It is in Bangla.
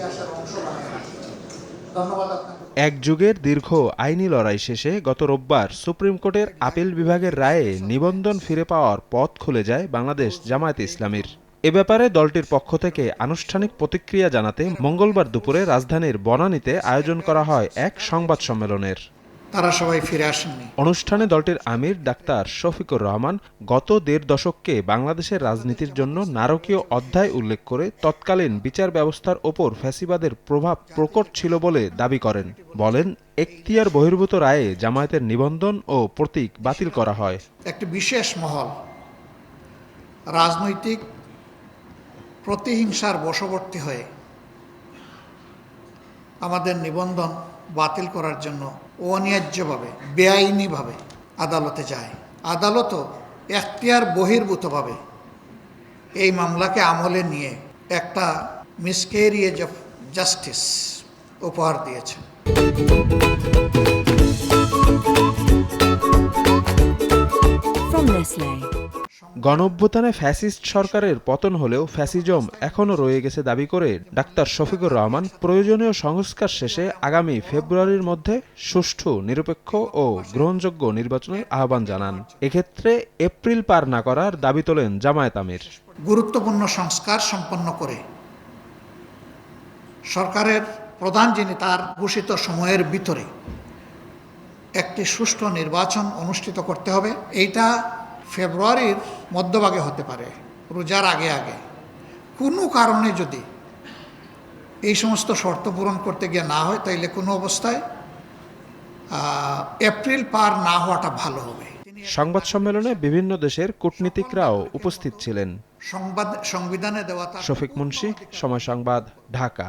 ইতিহাসের অংশ বানিয়ে রাখে। ধন্যবাদ আপনাকে। এক যুগের দীর্ঘ আইনি লড়াই শেষে গত রোববার সুপ্রিম কোর্টের আপিল বিভাগের রায়ে নিবন্ধন ফিরে পাওয়ার পথ খুলে যায় বাংলাদেশ জামায়াতে ইসলামীর। এ ব্যাপারে দলটির পক্ষ থেকে আনুষ্ঠানিক প্রতিক্রিয়া জানাতে মঙ্গলবার দুপুরে রাজধানীর বনানীতে আয়োজন করা হয় এক সংবাদ সম্মেলনের। তারা সবাই ফিরে আসেননি। অনুষ্ঠানে দলটির আমির ডাক্তার শফিকুর রহমান গত ১.৫ দশককে বাংলাদেশের রাজনীতির জন্য নারকীয় অধ্যায় উল্লেখ করে তৎকালীন বিচার ব্যবস্থার ওপর ফ্যাসিবাদের প্রভাব প্রকট ছিল বলে দাবি করেন। বলেন, এখতিয়ার বহির্ভূত রায়ে জামায়াতের নিবন্ধন ও প্রতীক বাতিল করা হয়। একটি বিশেষ মহল রাজনৈতিক প্রতিহিংসার বশবর্তী হয়ে আমাদের নিবন্ধন বাতিল করার জন্য অন্যায্যভাবে বেআইনিভাবে আদালতে যায়। আদালতও এখতিয়ার বহির্ভূতভাবে এই মামলাকে আমলে নিয়ে একটা মিসক্যারিয়েজ অফ জাস্টিস উপহার দিয়েছে। গণঅভ্যুত্থানে ফ্যাসিস্ট সরকারের পতন হলেও ফ্যাসিজম এখনও রয়ে গেছে দাবি করে ডাক্তার শফিকুর রহমান প্রয়োজনীয় সংস্কার শেষে আগামী ফেব্রুয়ারির মধ্যে সুষ্ঠু, নিরপেক্ষ ও গ্রহণযোগ্য নির্বাচনের আহ্বান জানান। এক্ষেত্রে এপ্রিল পার না করার দাবি তোলেন জামায়াত আমির। গুরুত্বপূর্ণ সংস্কার সম্পন্ন করে সরকারের প্রধান যিনি তার ঘোষিত সময়ের ভিতরে একটি সুষ্ঠু নির্বাচন অনুষ্ঠিত করতে হবে। এইটা ফেব্রুয়ারির মধ্যভাগে হতে পারে, রোজার আগে আগে। কোনো কারণে যদি এই সমস্ত শর্ত পূরণ করতে গিয়ে না হয়, তাইলে কোনো অবস্থায় এপ্রিল পার না হওয়াটা ভালো হবে। সংবাদ সম্মেলনে বিভিন্ন দেশের কূটনীতিকরাও উপস্থিত ছিলেন। সংবিধানে দেওয়া শফিক মুন্সি, সময় সংবাদ, ঢাকা।